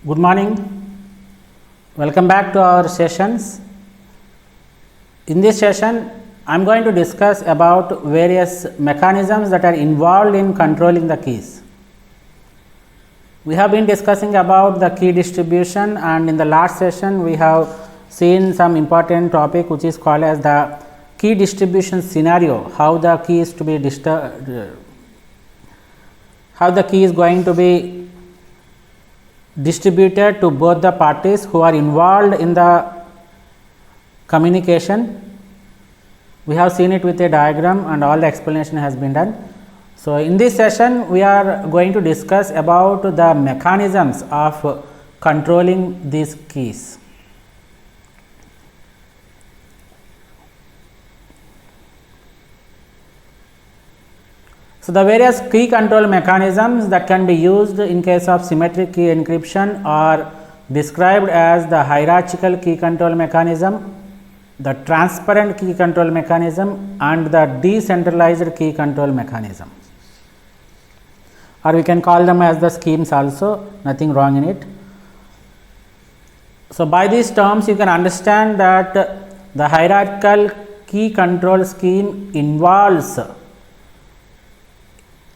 Good morning. Welcome back to our sessions. In this session, I am going to discuss about various mechanisms that are involved in controlling the keys. We have been discussing about the key distribution, and in the last session we have seen some important topic which is called as the key distribution scenario, how the key is going to be distributed to both the parties who are involved in the communication. We have seen it with a diagram and all the explanation has been done. So, in this session we are going to discuss about the mechanisms of controlling these keys. So, the various key control mechanisms that can be used in case of symmetric key encryption are described as the hierarchical key control mechanism, the transparent key control mechanism, and the decentralized key control mechanism, or we can call them as the schemes also, nothing wrong in it. So, by these terms you can understand that the hierarchical key control scheme involves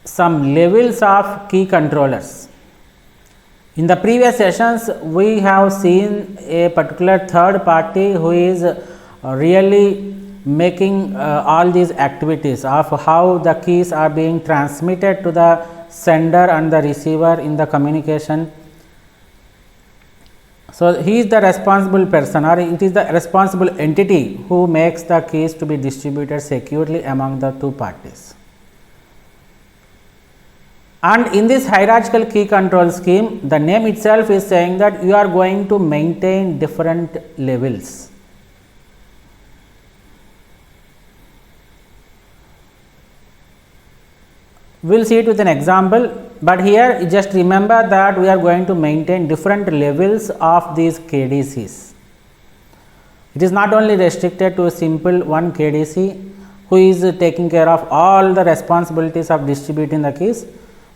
some levels of key controllers. In the previous sessions, we have seen a particular third party who is really making all these activities of how the keys are being transmitted to the sender and the receiver in the communication. So, he is the responsible person, or it is the responsible entity who makes the keys to be distributed securely among the two parties. And in this hierarchical key control scheme, the name itself is saying that you are going to maintain different levels. We will see it with an example, but here just remember that we are going to maintain different levels of these KDCs. It is not only restricted to a simple one KDC who is taking care of all the responsibilities of distributing the keys.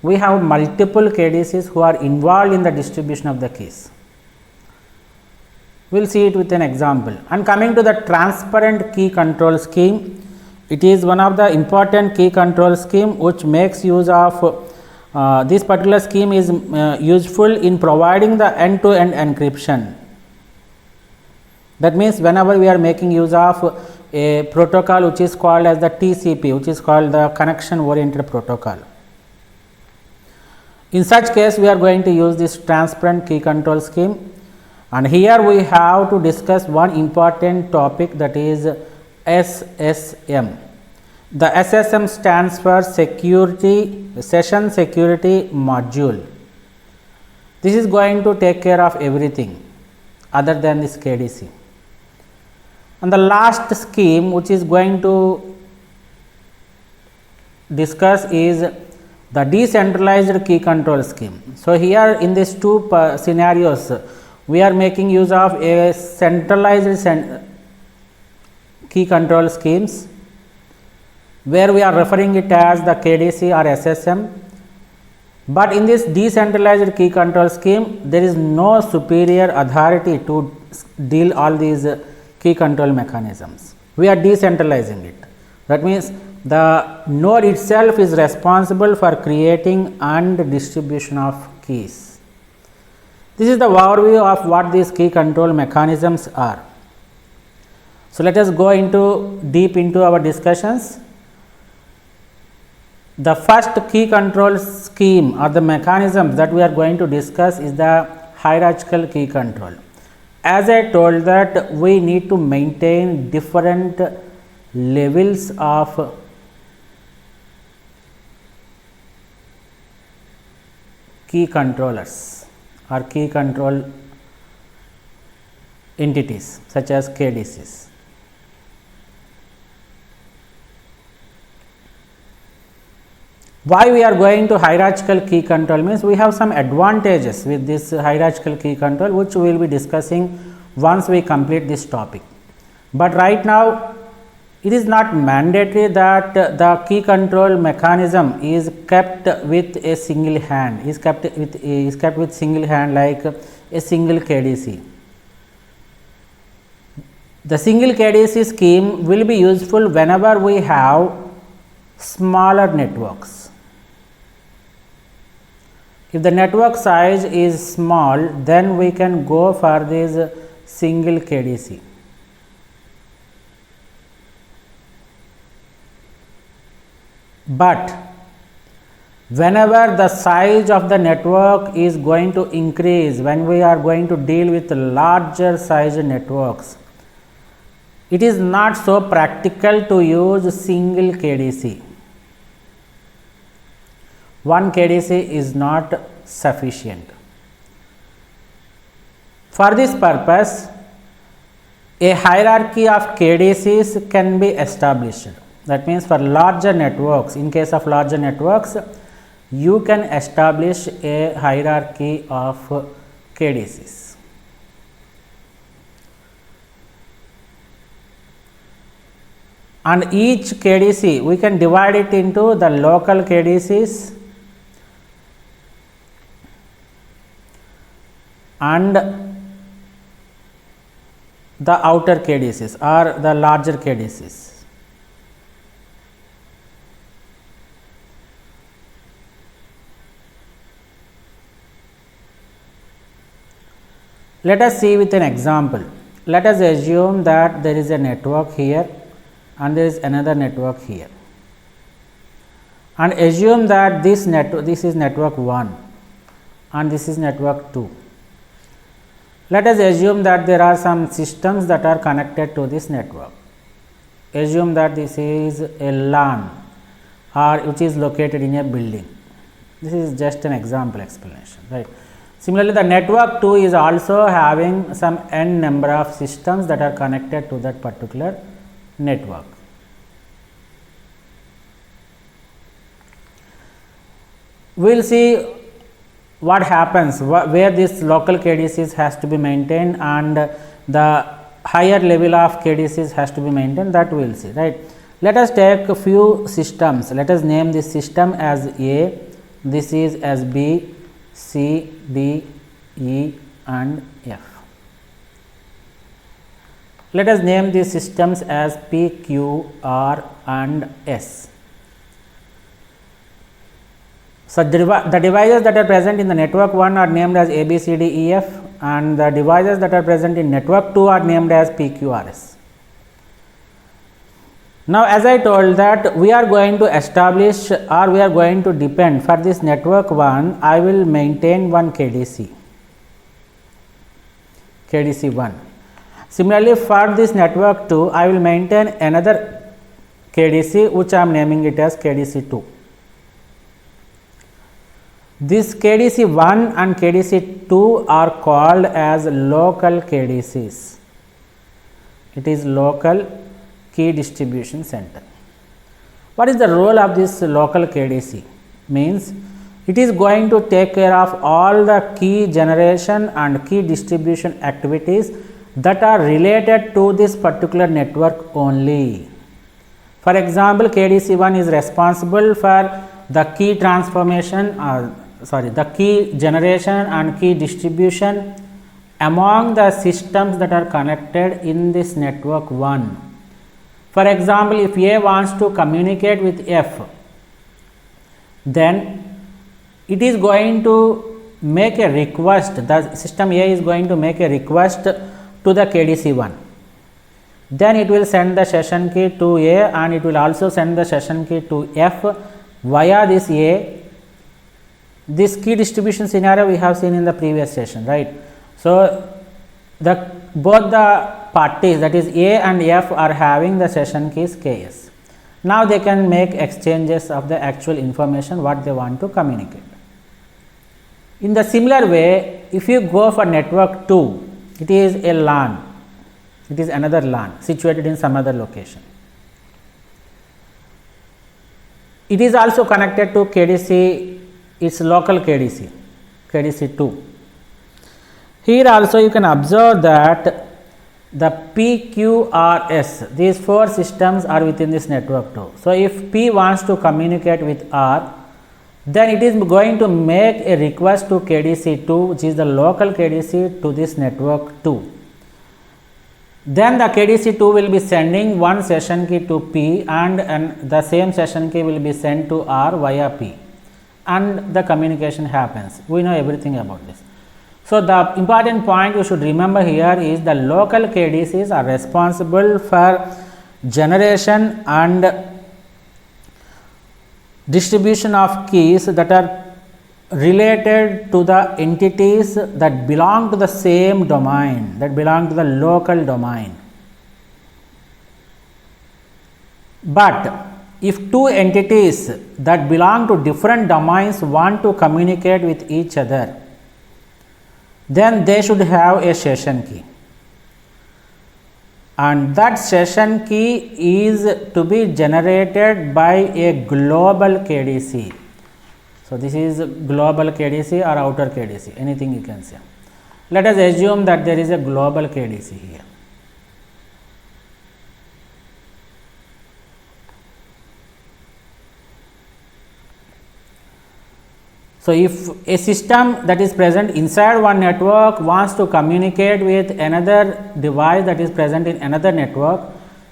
We have multiple KDCs who are involved in the distribution of the keys. We will see it with an example. And coming to the transparent key control scheme, it is one of the important key control scheme which makes use of this particular scheme is useful in providing the end-to-end encryption. That means, whenever we are making use of a protocol which is called as the TCP, which is called the connection oriented protocol. In such case, we are going to use this transparent key control scheme, and here we have to discuss one important topic, that is SSM. The SSM stands for Session Security Module. This is going to take care of everything other than this KDC. And the last scheme which is going to discuss is the decentralized key control scheme. So, here in these two scenarios, we are making use of a centralized key control schemes, where we are referring it as the KDC or SSM. But in this decentralized key control scheme, there is no superior authority to deal all these key control mechanisms. We are decentralizing it. That means, the node itself is responsible for creating and distribution of keys. This is the overview of what these key control mechanisms are. So, let us go deep into our discussions. The first key control scheme or the mechanisms that we are going to discuss is the hierarchical key control. As I told that we need to maintain different levels of key controllers or key control entities such as KDCs. Why we are going to hierarchical key control means we have some advantages with this hierarchical key control, which we will be discussing once we complete this topic. But right now It is not mandatory that the key control mechanism is kept with a single hand, is kept with single hand like a single KDC. The single KDC scheme will be useful whenever we have smaller networks. If the network size is small, then we can go for this single KDC. But whenever the size of the network is going to increase, when we are going to deal with larger size networks, it is not so practical to use single KDC. One KDC is not sufficient. For this purpose, a hierarchy of KDCs can be established. That means for larger networks, in case of larger networks, you can establish a hierarchy of KDCs. And each KDC, we can divide it into the local KDCs and the outer KDCs or the larger KDCs. Let us see with an example. Let us assume that there is a network here and there is another network here, and assume that this is network 1 and this is network 2. Let us assume that there are some systems that are connected to this network. Assume that this is a LAN or which is located in a building. This is just an example explanation, right? Similarly, the network 2 is also having some n number of systems that are connected to that particular network. We will see what happens, where this local KDCs has to be maintained and the higher level of KDCs has to be maintained, that we will see, right. Let us take a few systems. Let us name this system as A, this is as B, C, D, E and F. Let us name these systems as P, Q, R and S. So, the devices that are present in the network 1 are named as A, B, C, D, E, F, and the devices that are present in network 2 are named as P, Q, R, S. Now, as I told that we are going to establish or we are going to depend for this network 1, I will maintain one KDC 1. Similarly, for this network 2, I will maintain another KDC which I am naming it as KDC 2. This KDC 1 and KDC 2 are called as local KDCs. It is local key distribution center. What is the role of this local KDC? Means it is going to take care of all the key generation and key distribution activities that are related to this particular network only. For example, KDC 1 is responsible for the key transformation the key generation and key distribution among the systems that are connected in this network 1. For example, if A wants to communicate with F, then it is going to make a request, the system A is going to make a request to the KDC 1. Then it will send the session key to A and it will also send the session key to F via this A. This key distribution scenario we have seen in the previous session, right. So, both the parties, that is A and F, are having the session keys KS. Now, they can make exchanges of the actual information what they want to communicate. In the similar way, if you go for network 2, it is a LAN, it is another LAN situated in some other location. It is also connected to KDC, its local KDC, KDC 2. Here also you can observe that the PQRS, these 4 systems are within this network too. So, if P wants to communicate with R, then it is going to make a request to KDC2, which is the local KDC, to this network 2. Then the KDC2 will be sending one session key to P, and the same session key will be sent to R via P, and the communication happens. We know everything about this. So, the important point you should remember here is the local KDCs are responsible for generation and distribution of keys that are related to the entities that belong to the same domain, that belong to the local domain. But if two entities that belong to different domains want to communicate with each other, then they should have a session key, and that session key is to be generated by a global KDC. So, this is global KDC or outer KDC, anything you can say. Let us assume that there is a global KDC here. So, if a system that is present inside one network wants to communicate with another device that is present in another network,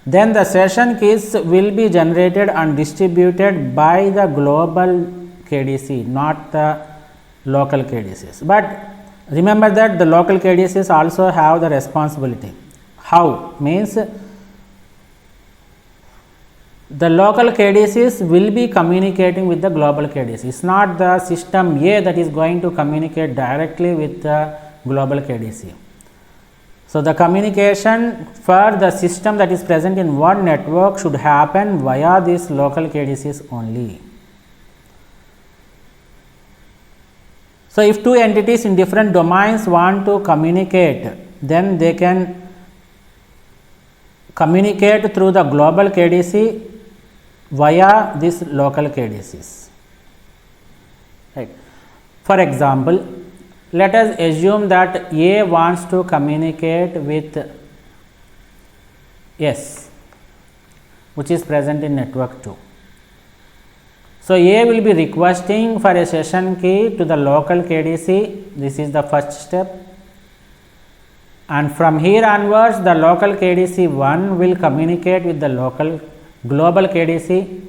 then the session keys will be generated and distributed by the global KDC, not the local KDCs. But remember that the local KDCs also have the responsibility. How? Means the local KDCs will be communicating with the global KDC. It is not the system A that is going to communicate directly with the global KDC. So, the communication for the system that is present in one network should happen via these local KDCs only. So, if two entities in different domains want to communicate, then they can communicate through the global KDC via these local KDCs. Right. For example, let us assume that A wants to communicate with S, which is present in network 2. So, A will be requesting for a session key to the local KDC. This is the first step, and from here onwards the local KDC 1 will communicate with the local global KDC,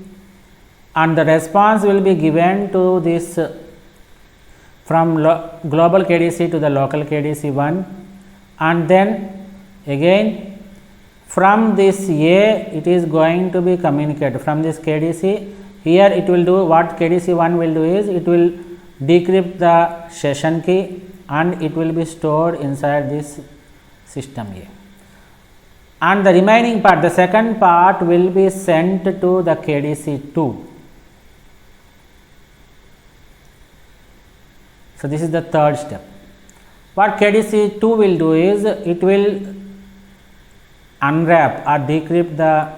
and the response will be given to this from global KDC to the local KDC 1, and then again from this A it is going to be communicated from this KDC. Here it will do what KDC 1 will do is it will decrypt the session key and it will be stored inside this system A, and the remaining part, the second part, will be sent to the KDC 2. So, this is the third step. What KDC 2 will do is it will unwrap or decrypt the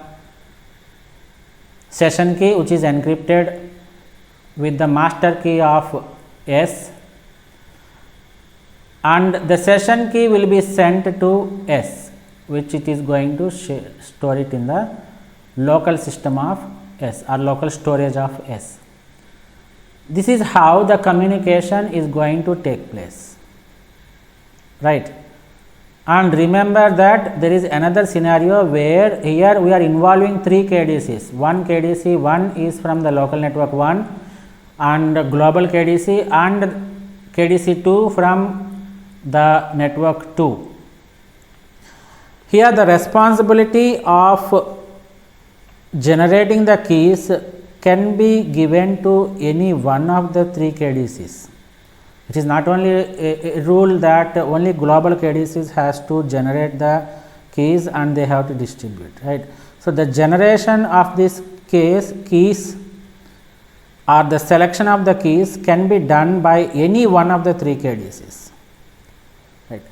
session key, which is encrypted with the master key of S, and the session key will be sent to S, which it is going to store it in the local system of S or local storage of S. This is how the communication is going to take place, right? And remember that there is another scenario where here we are involving 3 KDCs. One KDC 1 is from the local network 1, and global KDC, and KDC 2 from the network 2. Here the responsibility of generating the keys can be given to any one of the 3 KDCs. It is not only a rule that only global KDCs has to generate the keys and they have to distribute, right. So, the generation of these keys or the selection of the keys can be done by any one of the 3 KDCs, right.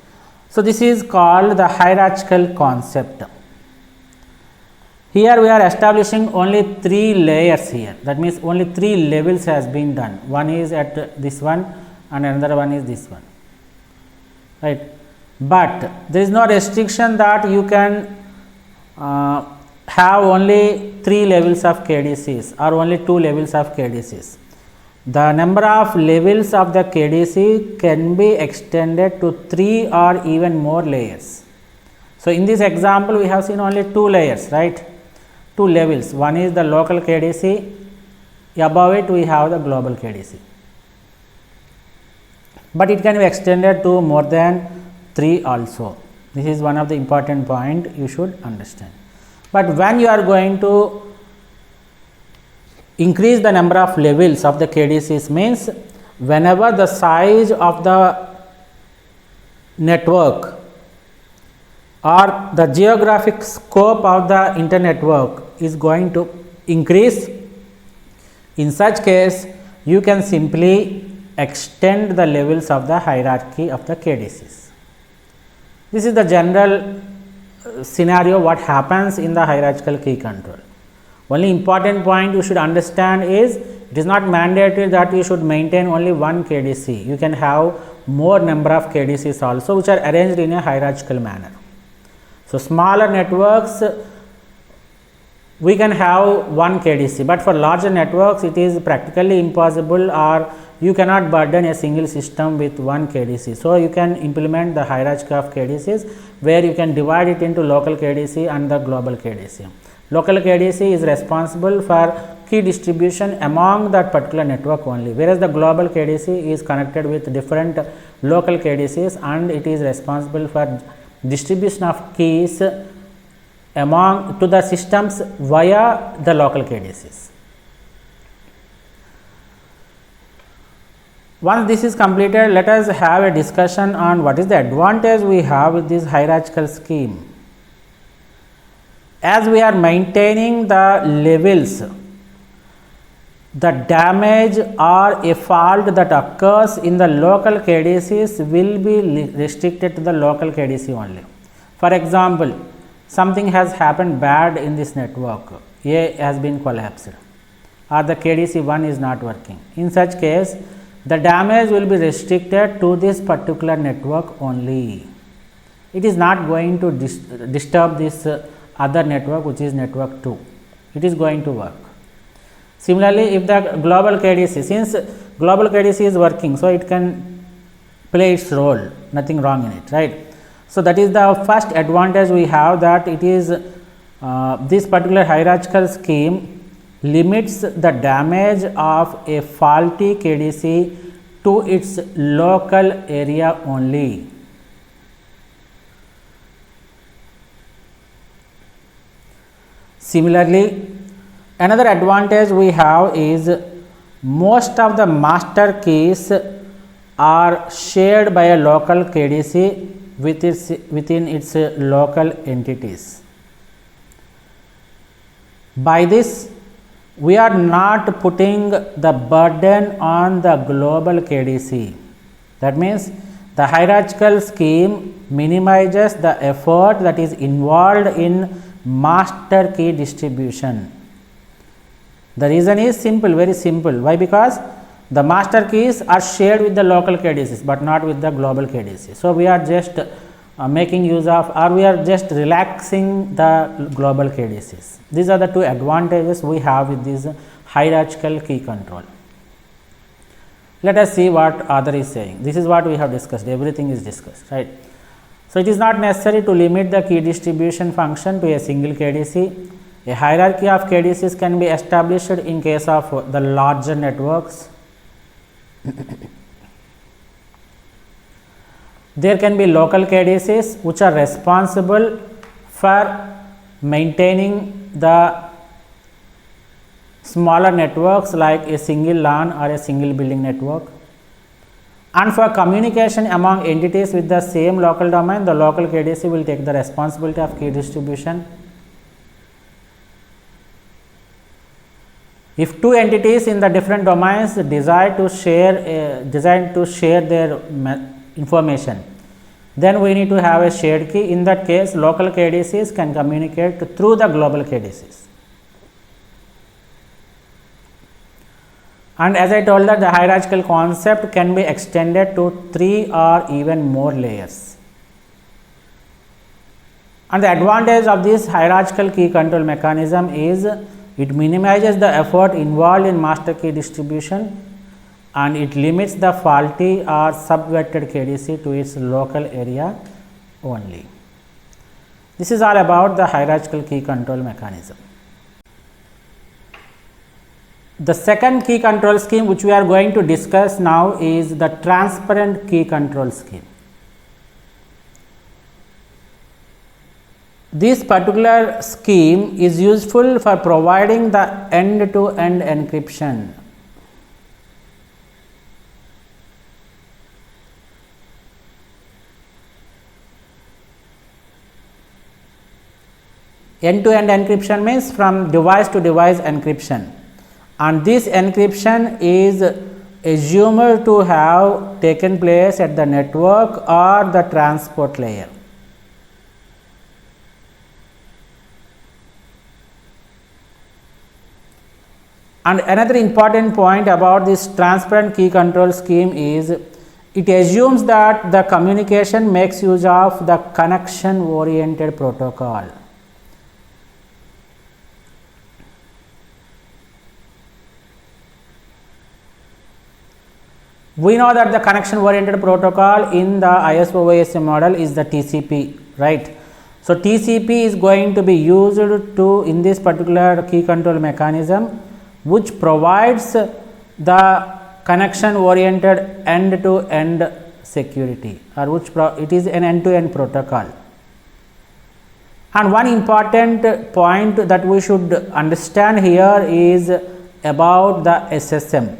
So, this is called the hierarchical concept. Here we are establishing only 3 layers here, that means only 3 levels has been done. One is at this one and another one is this one, right. but there is no restriction that you can have only 3 levels of KDCs or only 2 levels of KDCs. The number of levels of the KDC can be extended to 3 or even more layers. So, in this example we have seen only 2 layers, right, 2 levels. One is the local KDC, above it we have the global KDC, but it can be extended to more than 3 also. This is one of the important point you should understand. But when you are going to increase the number of levels of the KDCs, means whenever the size of the network or the geographic scope of the internetwork is going to increase, in such case you can simply extend the levels of the hierarchy of the KDCs. This is the general scenario what happens in the hierarchical key control. Only important point you should understand is, it is not mandatory that you should maintain only one KDC. You can have more number of KDCs also, which are arranged in a hierarchical manner. So, smaller networks we can have one KDC, but for larger networks it is practically impossible, or you cannot burden a single system with one KDC. So, you can implement the hierarchy of KDCs, where you can divide it into local KDC and the global KDC. Local KDC is responsible for key distribution among that particular network only, whereas the global KDC is connected with different local KDCs and it is responsible for distribution of keys among to the systems via the local KDCs. Once this is completed, let us have a discussion on what is the advantage we have with this hierarchical scheme. As we are maintaining the levels, the damage or a fault that occurs in the local KDCs will be restricted to the local KDC only. For example, something has happened bad in this network, A has been collapsed or the KDC 1 is not working. In such case, the damage will be restricted to this particular network only. It is not going to disturb this other network, which is network 2. It is going to work. Similarly, if the global KDC, since global KDC is working, so it can play its role, nothing wrong in it, right. So, that is the first advantage we have, that it is this particular hierarchical scheme limits the damage of a faulty KDC to its local area only. Similarly, another advantage we have is most of the master keys are shared by a local KDC within its local entities. By this, we are not putting the burden on the global KDC. That means, the hierarchical scheme minimizes the effort that is involved in master key distribution. The reason is simple, very simple. Why? Because the master keys are shared with the local KDCs, but not with the global KDC. So, we are just making use of, or we are just relaxing the global KDCs. These are the two advantages we have with this hierarchical key control. Let us see what other is saying. This is what we have discussed, everything is discussed, right. So, it is not necessary to limit the key distribution function to a single KDC. A hierarchy of KDCs can be established in case of the larger networks. There can be local KDCs which are responsible for maintaining the smaller networks like a single LAN or a single building network. And for communication among entities with the same local domain, the local KDC will take the responsibility of key distribution. If two entities in the different domains desire to share their information, then we need to have a shared key. In that case, local KDCs can communicate through the global KDCs. And as I told that the hierarchical concept can be extended to 3 or even more layers. And the advantage of this hierarchical key control mechanism is it minimizes the effort involved in master key distribution, and it limits the faulty or subverted KDC to its local area only. This is all about the hierarchical key control mechanism. The second key control scheme which we are going to discuss now is the transparent key control scheme. This particular scheme is useful for providing the end-to-end encryption. End-to-end encryption means from device to device encryption, and this encryption is assumed to have taken place at the network or the transport layer. And another important point about this transparent key control scheme is it assumes that the communication makes use of the connection oriented protocol. We know that the connection oriented protocol in the ISO-OSI model is the TCP, right? So, TCP is going to be used to in this particular key control mechanism, which provides the connection oriented end to end security, or which it is an end to end protocol. And one important point that we should understand here is about the SSM.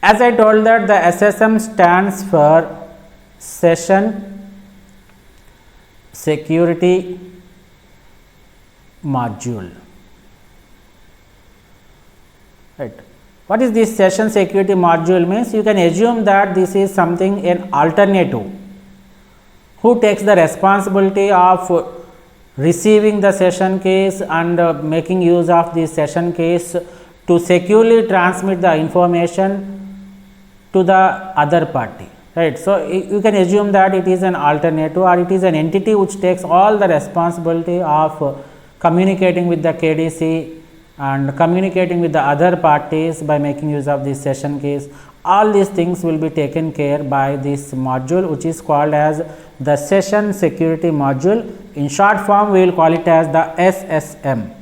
As I told that the SSM stands for Session Security Module. Right. What is this Session Security Module means? You can assume that this is something an alternative who takes the responsibility of receiving the session keys and making use of the session keys to securely transmit the information to the other party, right. So, you can assume that it is an alternative, or it is an entity which takes all the responsibility of communicating with the KDC and communicating with the other parties by making use of these session keys. All these things will be taken care by this module, which is called as the Session Security Module. In short form, we will call it as the SSM.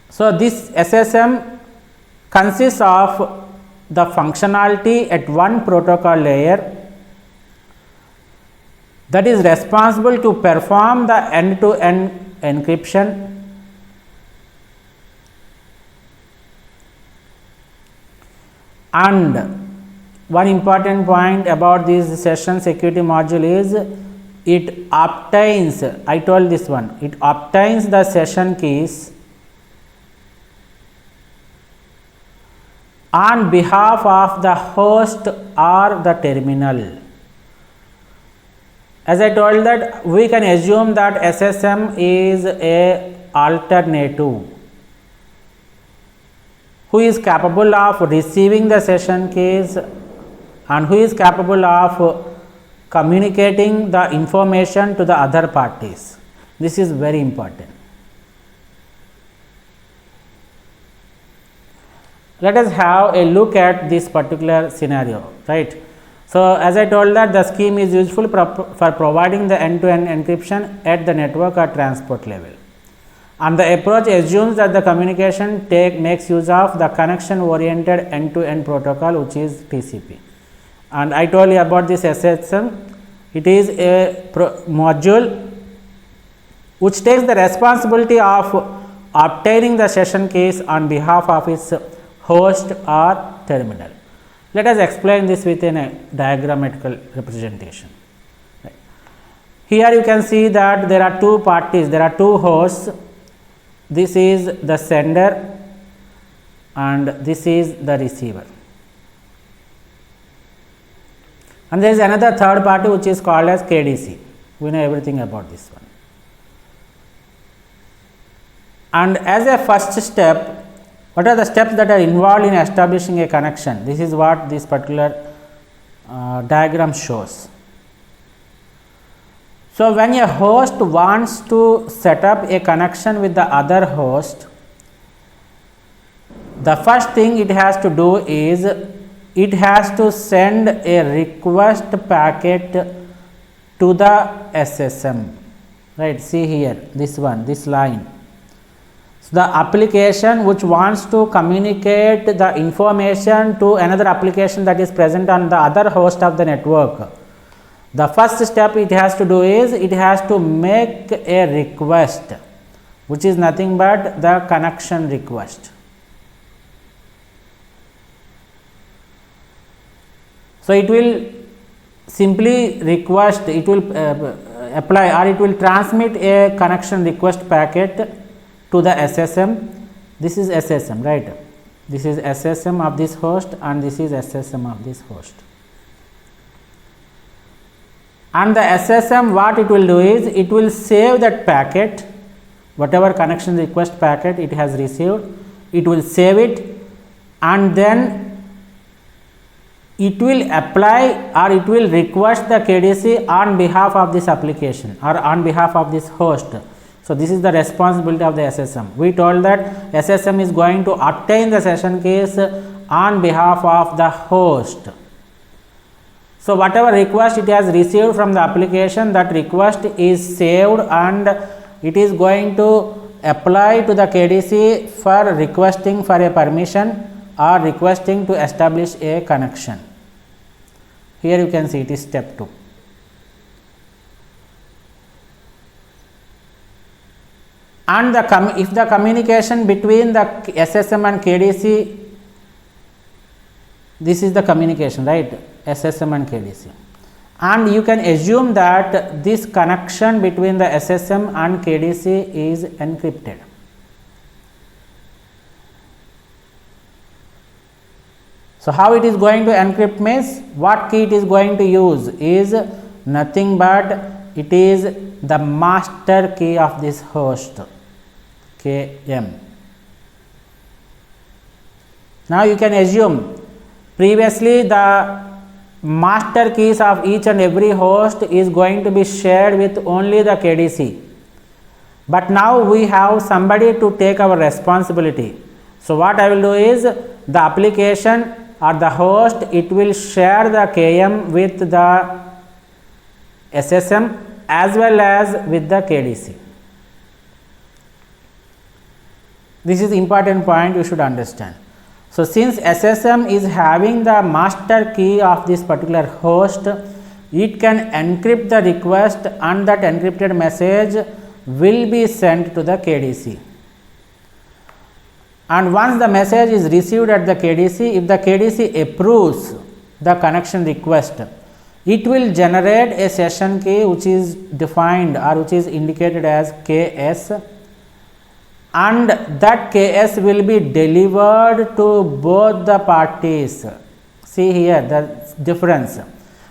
So, this SSM consists of the functionality at one protocol layer that is responsible to perform the end-to-end encryption, and one important point about this session security module is it obtains, I told this one, it obtains the session keys on behalf of the host or the terminal. As I told that we can assume that SSM is a alternative who is capable of receiving the session keys and who is capable of communicating the information to the other parties. This is very important. Let us have a look at this particular scenario, right. So, as I told that the scheme is useful for providing the end-to-end encryption at the network or transport level, and the approach assumes that the communication makes use of the connection oriented end-to-end protocol, which is TCP. And I told you about this SSM. It is a module which takes the responsibility of obtaining the session keys on behalf of its host or terminal. Let us explain this within a diagrammatical representation. Right. Here you can see that there are two parties, there are two hosts. This is the sender and this is the receiver. And there is another third party which is called as KDC. We know everything about this one. And as a first step, what are the steps that are involved in establishing a connection? This is what this particular diagram shows. So when a host wants to set up a connection with the other host, the first thing it has to do is it has to send a request packet to the SSM, right? See here, this one, this line. So the application which wants to communicate the information to another application that is present on the other host of the network, the first step it has to do is it has to make a request, which is nothing but the connection request. So it will simply request, it will apply or it will transmit a connection request packet to the SSM. This is SSM, right? This is SSM of this host and this is SSM of this host. And the SSM, what it will do is it will save that packet, whatever connection request packet it has received, it will save it, and then it will apply or it will request the KDC on behalf of this application or on behalf of this host. So this is the responsibility of the SSM. We told that SSM is going to obtain the session keys on behalf of the host. So whatever request it has received from the application, that request is saved and it is going to apply to the KDC for requesting for a permission or requesting to establish a connection. Here you can see it is step 2. And if the communication between the SSM and KDC, this is the communication, right? SSM and KDC. And you can assume that this connection between the SSM and KDC is encrypted. So how it is going to encrypt means, what key it is going to use is nothing but it is the master key of this host, KM. Now you can assume previously the master keys of each and every host is going to be shared with only the KDC. But now we have somebody to take our responsibility. So what I will do is the application or the host, it will share the KM with the SSM as well as with the KDC. This is important point you should understand. So since SSM is having the master key of this particular host, it can encrypt the request and that encrypted message will be sent to the KDC. And once the message is received at the KDC, if the KDC approves the connection request, it will generate a session key which is defined or which is indicated as KS, and that KS will be delivered to both the parties. See here the difference.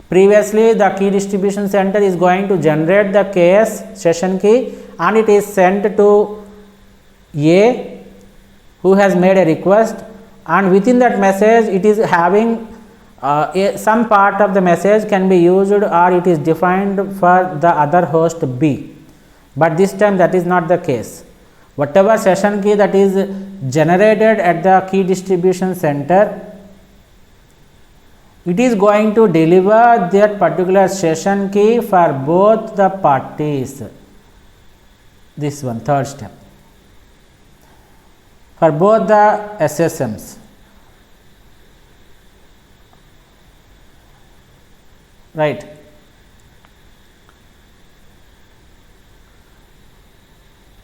Previously the key distribution center is going to generate the KS session key and it is sent to A who has made a request, and within that message it is having some part of the message can be used or it is defined for the other host B. But this time that is not the case. Whatever session key that is generated at the key distribution center, it is going to deliver that particular session key for both the parties. This one, third step. For both the SSMs. Right.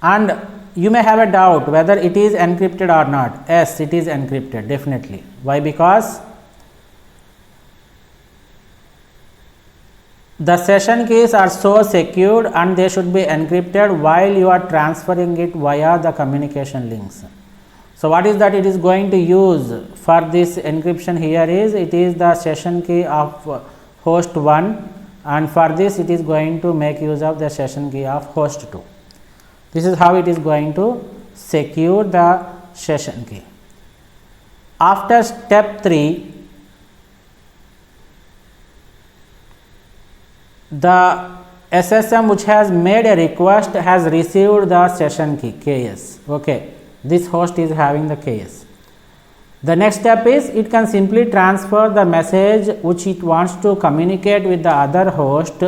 And you may have a doubt whether it is encrypted or not. Yes, it is encrypted, definitely. Why? Because the session keys are so secured and they should be encrypted while you are transferring it via the communication links. So what is that it is going to use for this encryption here is, it is the session key of host 1, and for this it is going to make use of the session key of host 2. This is how it is going to secure the session key. After step 3, the SSM which has made a request has received the session key KS. Okay, this host is having the KS. The next step is it can simply transfer the message which it wants to communicate with the other host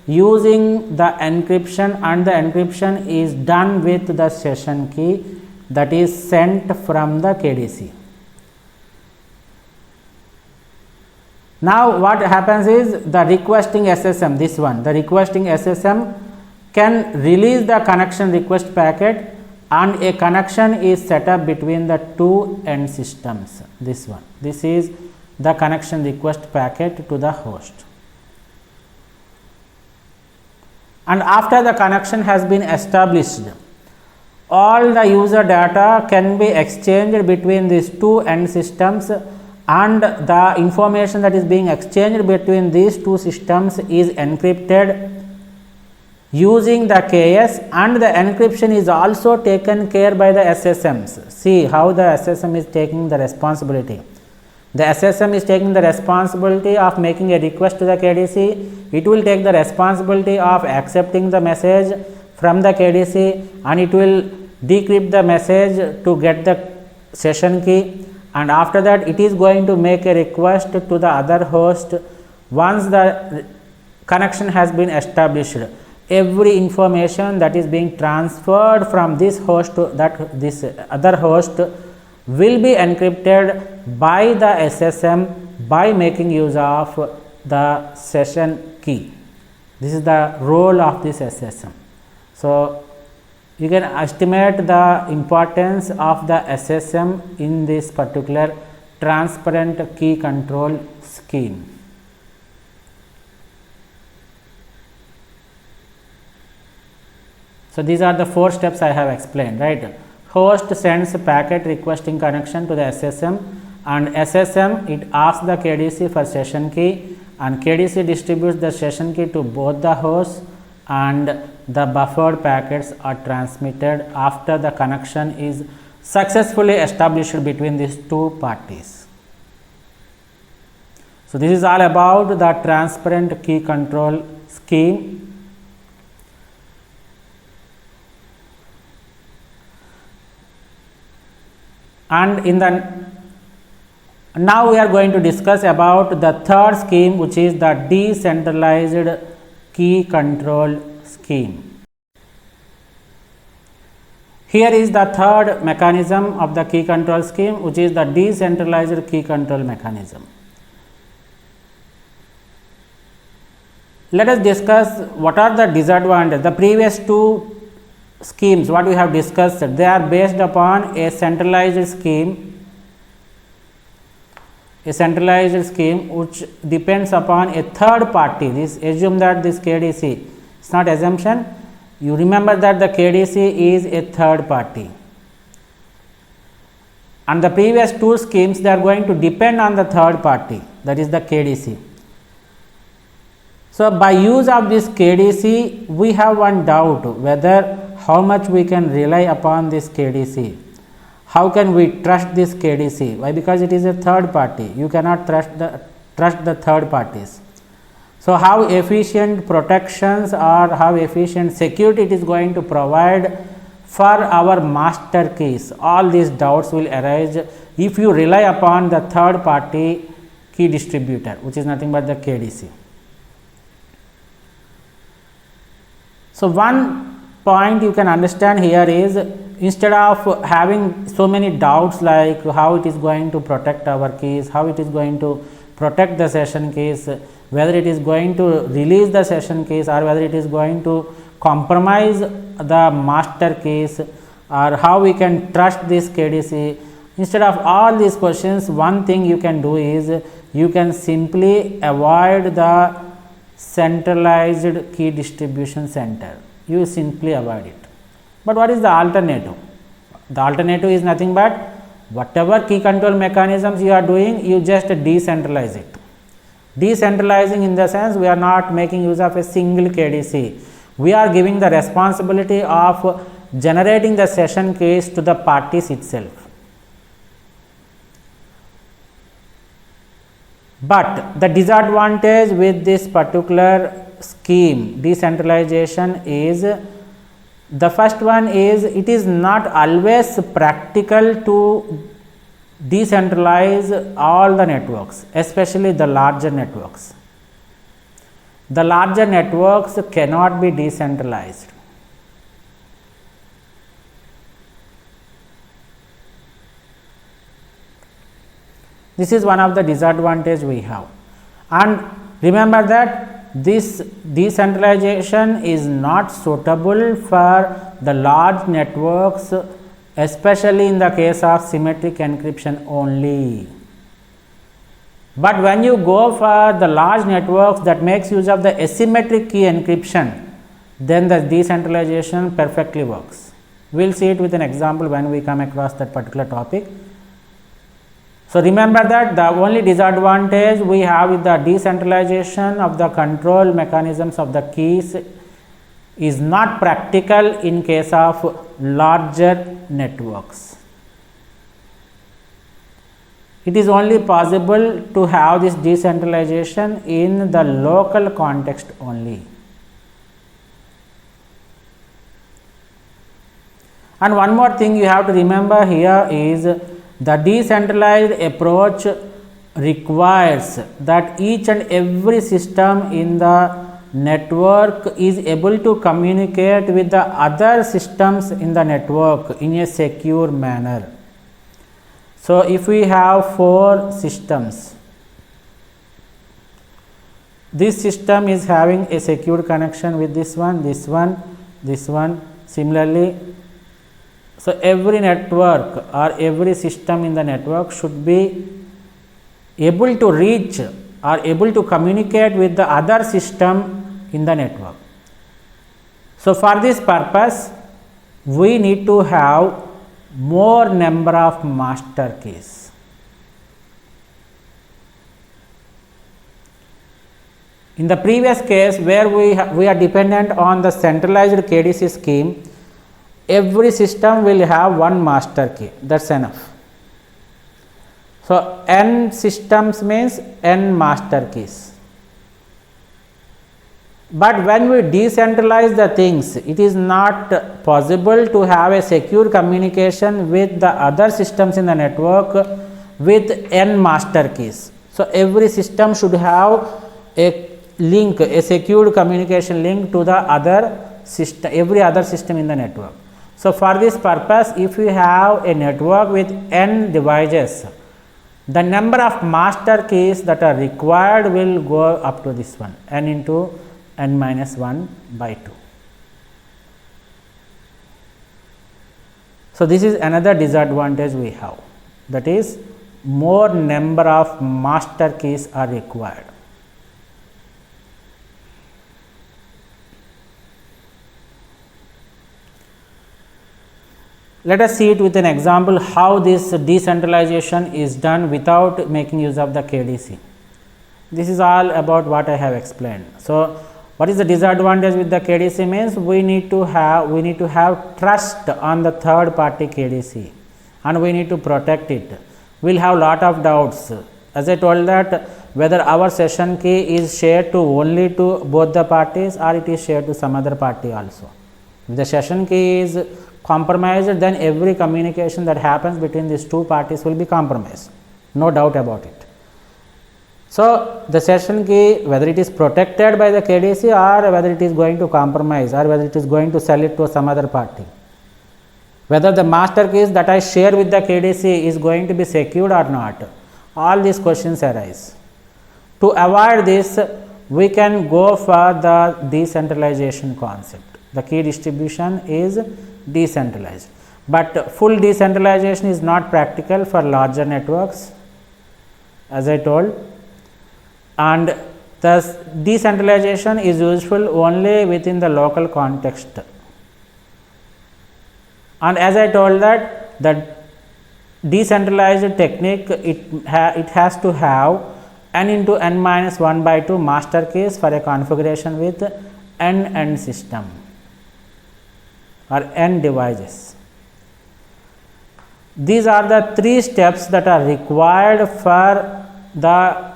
using the encryption, and the encryption is done with the session key that is sent from the KDC. Now what happens is the requesting SSM, this one, the requesting SSM can release the connection request packet, and a connection is set up between the two end systems. This one, this is the connection request packet to the host. And after the connection has been established, all the user data can be exchanged between these two end systems, and the information that is being exchanged between these two systems is encrypted using the KS, and the encryption is also taken care by the SSMs. See how the SSM is taking the responsibility. The SSM is taking the responsibility of making a request to the KDC. It will take the responsibility of accepting the message from the KDC, and it will decrypt the message to get the session key, and after that it is going to make a request to the other host. Once the connection has been established, every information that is being transferred from this host to this other host will be encrypted by the SSM by making use of the session key. This is the role of this SSM. So you can estimate the importance of the SSM in this particular transparent key control scheme. So these are the 4 steps I have explained, right? Host sends a packet requesting connection to the SSM, and SSM it asks the KDC for session key, and KDC distributes the session key to both the hosts, and the buffered packets are transmitted after the connection is successfully established between these two parties. So this is all about the transparent key control scheme. And now we are going to discuss about the third scheme, which is the decentralized key control scheme. Here is the third mechanism of the key control scheme, which is the decentralized key control mechanism. Let us discuss what are the disadvantages. The previous 2 schemes what we have discussed, they are based upon a centralized scheme which depends upon a third party. This assume that this KDC, it's not assumption, you remember that the KDC is a third party, and the previous 2 schemes they are going to depend on the third party, that is the KDC. So by use of this KDC we have one doubt whether how much we can rely upon this KDC. How can we trust this KDC? Why? Because it is a third party. You cannot trust the third parties. So how efficient protections or how efficient security it is going to provide for our master keys? All these doubts will arise if you rely upon the third party key distributor, which is nothing but the KDC. So one point you can understand here is, instead of having so many doubts like how it is going to protect our keys, how it is going to protect the session keys, whether it is going to release the session keys or whether it is going to compromise the master keys, or how we can trust this KDC. Instead of all these questions, one thing you can do is you can simply avoid the centralized key distribution center. You simply avoid it. But what is the alternative? The alternative is nothing but whatever key control mechanisms you are doing, you just decentralize it. Decentralizing in the sense we are not making use of a single KDC. We are giving the responsibility of generating the session keys to the parties itself. But the disadvantage with this particular scheme, decentralization is, the first one is, it is not always practical to decentralize all the networks, especially the larger networks. The larger networks cannot be decentralized. This is one of the disadvantages we have. And remember that this decentralization is not suitable for the large networks, especially in the case of symmetric encryption only. But when you go for the large networks that makes use of the asymmetric key encryption, then the decentralization perfectly works. We will see it with an example when we come across that particular topic. So, remember that the only disadvantage we have with the decentralization of the control mechanisms of the keys is not practical in case of larger networks. It is only possible to have this decentralization in the local context only. And one more thing you have to remember here is, the decentralized approach requires that each and every system in the network is able to communicate with the other systems in the network in a secure manner. So, if we have 4 systems, this system is having a secure connection with this one, this one, this one, similarly. So, every network or every system in the network should be able to reach or able to communicate with the other system in the network. So, for this purpose, we need to have more number of master keys. In the previous case where we are dependent on the centralized KDC scheme, every system will have one master key, that is enough. So, n systems means n master keys. But when we decentralize the things, it is not possible to have a secure communication with the other systems in the network with n master keys. So, every system should have a link, a secured communication link to the other system, every other system in the network. So, for this purpose, if you have a network with n devices, the number of master keys that are required will go up to this one, n into n minus 1 by 2. So, this is another disadvantage we have, that is more number of master keys are required. Let us see it with an example how this decentralization is done without making use of the KDC. This is all about what I have explained. So, what is the disadvantage with the KDC means we need to have trust on the third party KDC and we need to protect it. We will have lot of doubts. As I told that whether our session key is shared to only to both the parties or it is shared to some other party also. If the session key is compromised, then every communication that happens between these two parties will be compromised, no doubt about it. So, the session key, whether it is protected by the KDC or whether it is going to compromise or whether it is going to sell it to some other party, whether the master keys that I share with the KDC is going to be secured or not, all these questions arise. To avoid this, we can go for the decentralization concept. The key distribution is decentralized, but full decentralization is not practical for larger networks, as I told, and thus decentralization is useful only within the local context. And as I told that the decentralized technique, it has to have n into n minus 1 by 2 master keys for a configuration with n system or n devices. These are the 3 steps that are required for the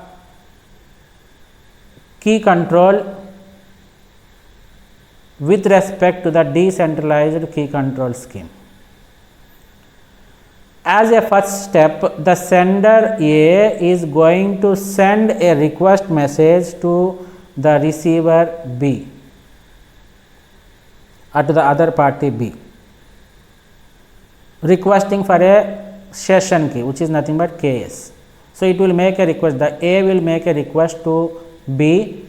key control with respect to the decentralized key control scheme. As a first step, the sender A is going to send a request message to the receiver B or to the other party B, requesting for a session key, which is nothing but KS. So it will make a request, the A will make a request to B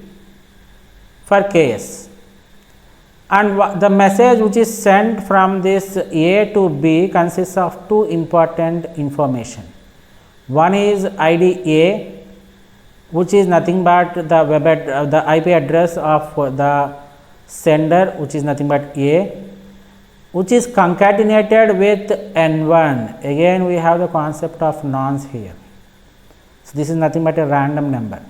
for KS, and the message which is sent from this A to B consists of two important information. One is ID A, which is nothing but the the IP address of the sender, which is nothing but A, which is concatenated with N1. Again we have the concept of nonce here. So this is nothing but a random number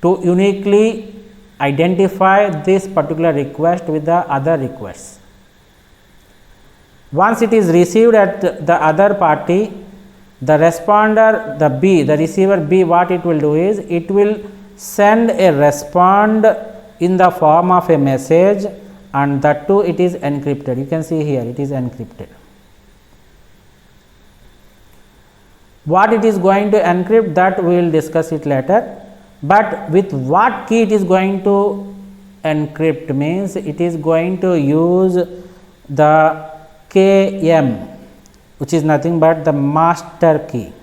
to uniquely identify this particular request with the other requests. Once it is received at the other party, the responder, the B, the receiver B, what it will do is it will send a respond in the form of a message, and that too it is encrypted. You can see here it is encrypted. What it is going to encrypt, that we will discuss it later. But with what key it is going to encrypt means it is going to use the KM, which is nothing but the master key.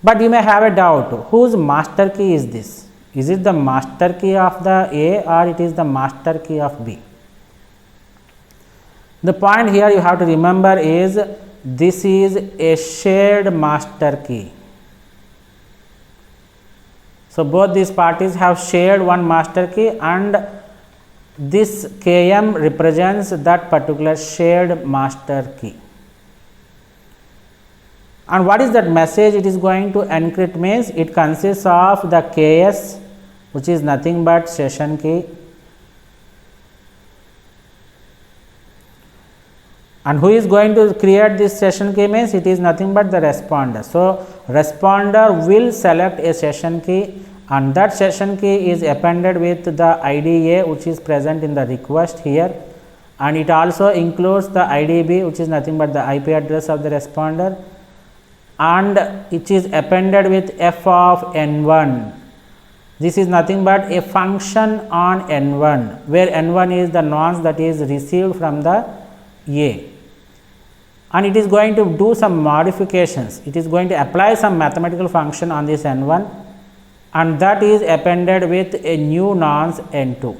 But you may have a doubt, whose master key is this? Is it the master key of the A or it is the master key of B? The point here you have to remember is this is a shared master key. So both these parties have shared one master key, and this KM represents that particular shared master key. And what is that message it is going to encrypt means it consists of the KS, which is nothing but session key, and who is going to create this session key means it is nothing but the responder. So responder will select a session key, and that session key is appended with the IDA, which is present in the request here, and it also includes the IDB, which is nothing but the IP address of the responder, and it is appended with f of n1. This is nothing but a function on n1, where n1 is the nonce that is received from the A, and it is going to do some modifications. It is going to apply some mathematical function on this n1, and that is appended with a new nonce n2.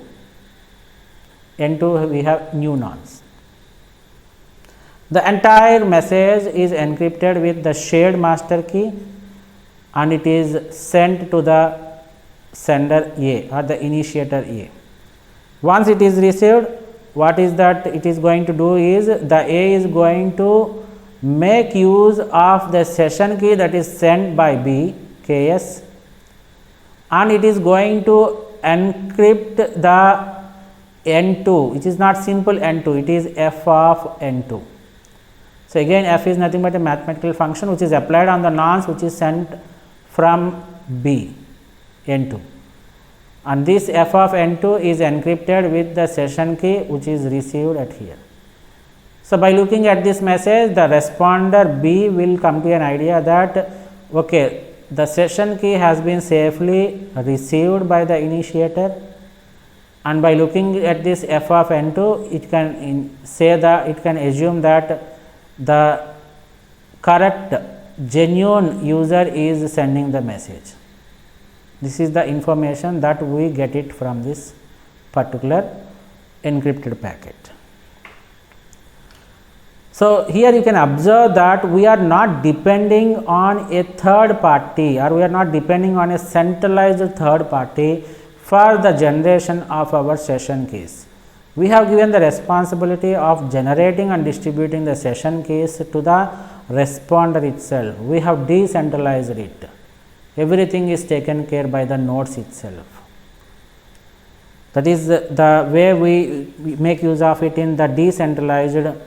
N2 we have new nonce. The entire message is encrypted with the shared master key, and it is sent to the sender A or the initiator A. Once it is received, what is that it is going to do is the A is going to make use of the session key that is sent by B, KS, and it is going to encrypt the N2, which is not simple N2, it is f of N2. So again f is nothing but a mathematical function which is applied on the nonce which is sent from B, N2, and this f of N2 is encrypted with the session key which is received at here. So by looking at this message, the responder B will come to an idea that okay, the session key has been safely received by the initiator, and by looking at this f of N2, it can say that it can assume that the correct genuine user is sending the message. This is the information that we get it from this particular encrypted packet. So here you can observe that we are not depending on a third party, or we are not depending on a centralized third party for the generation of our session keys. We have given the responsibility of generating and distributing the session keys to the responder itself. We have decentralized it. Everything is taken care by the nodes itself. That is the way we make use of it in the decentralized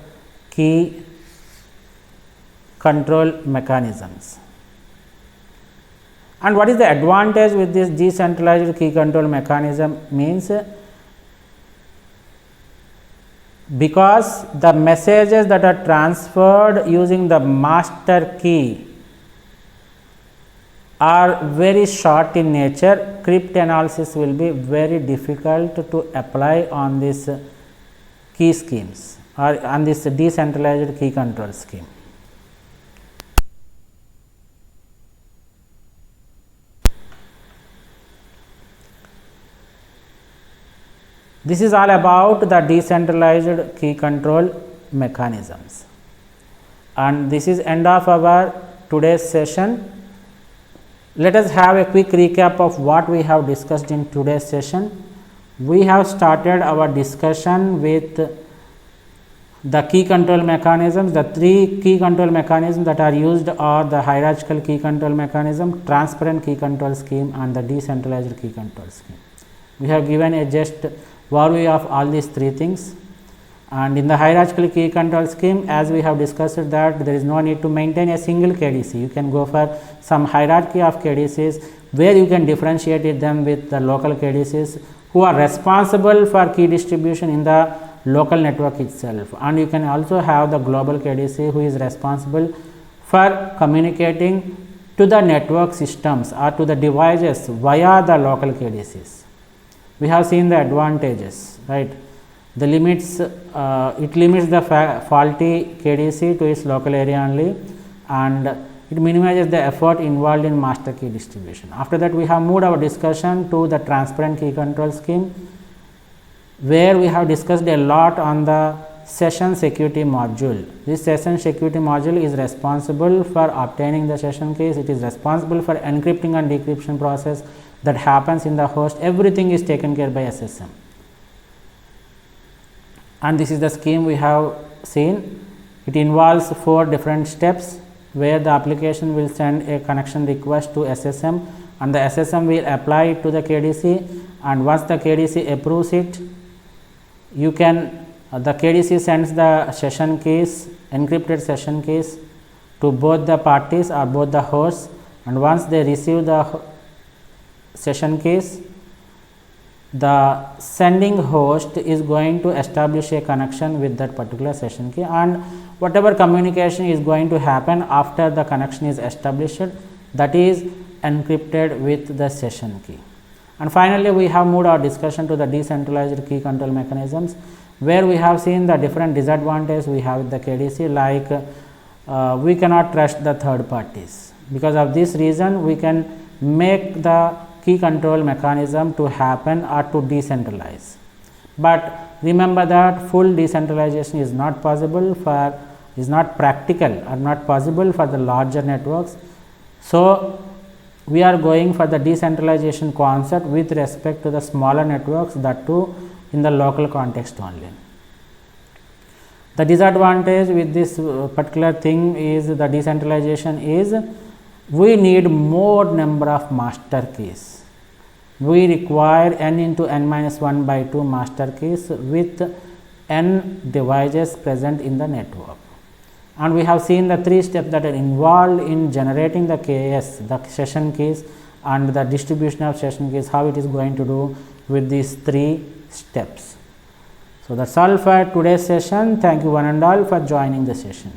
key control mechanisms. And what is the advantage with this decentralized key control mechanism means, because the messages that are transferred using the master key are very short in nature, cryptanalysis will be very difficult to apply on this key schemes or on this decentralized key control scheme. This is all about the decentralized key control mechanisms, and this is end of our today's session. Let us have a quick recap of what we have discussed in today's session. We have started our discussion with the key control mechanisms. The three key control mechanisms that are used are the hierarchical key control mechanism, transparent key control scheme, and the decentralized key control scheme. We have given a just overview of all these three things. And in the hierarchical key control scheme, as we have discussed that there is no need to maintain a single KDC. You can go for some hierarchy of KDCs where you can differentiate them with the local KDCs who are responsible for key distribution in the local network itself. And you can also have the global KDC who is responsible for communicating to the network systems or to the devices via the local KDCs. We have seen the advantages, right? The limits, it limits the faulty KDC to its local area only, and it minimizes the effort involved in master key distribution. After that, we have moved our discussion to the transparent key control scheme, where we have discussed a lot on the session security module. This session security module is responsible for obtaining the session keys. It is responsible for encrypting and decryption process that happens in the host. Everything is taken care by SSM. And this is the scheme we have seen. It involves 4 different steps where the application will send a connection request to SSM, and the SSM will apply it to the KDC, and once the KDC approves it, you can the KDC sends the session keys, encrypted session keys, to both the parties or both the hosts, and once they receive the session keys, the sending host is going to establish a connection with that particular session key, and whatever communication is going to happen after the connection is established, that is encrypted with the session key. And finally, we have moved our discussion to the decentralized key control mechanisms, where we have seen the different disadvantages we have with the KDC, like we cannot trust the third parties. Because of this reason, we can make the key control mechanism to happen or to decentralize. But remember that full decentralization is not possible for, is not practical or not possible for the larger networks. So we are going for the decentralization concept with respect to the smaller networks, that too in the local context only. The disadvantage with this particular thing is the decentralization is we need more number of master keys. We require n into n minus 1 by 2 master keys with n devices present in the network. And we have seen the 3 steps that are involved in generating the KS, the session keys, and the distribution of session keys, how it is going to do with these 3 steps. So that's all for today's session. Thank you one and all for joining the session.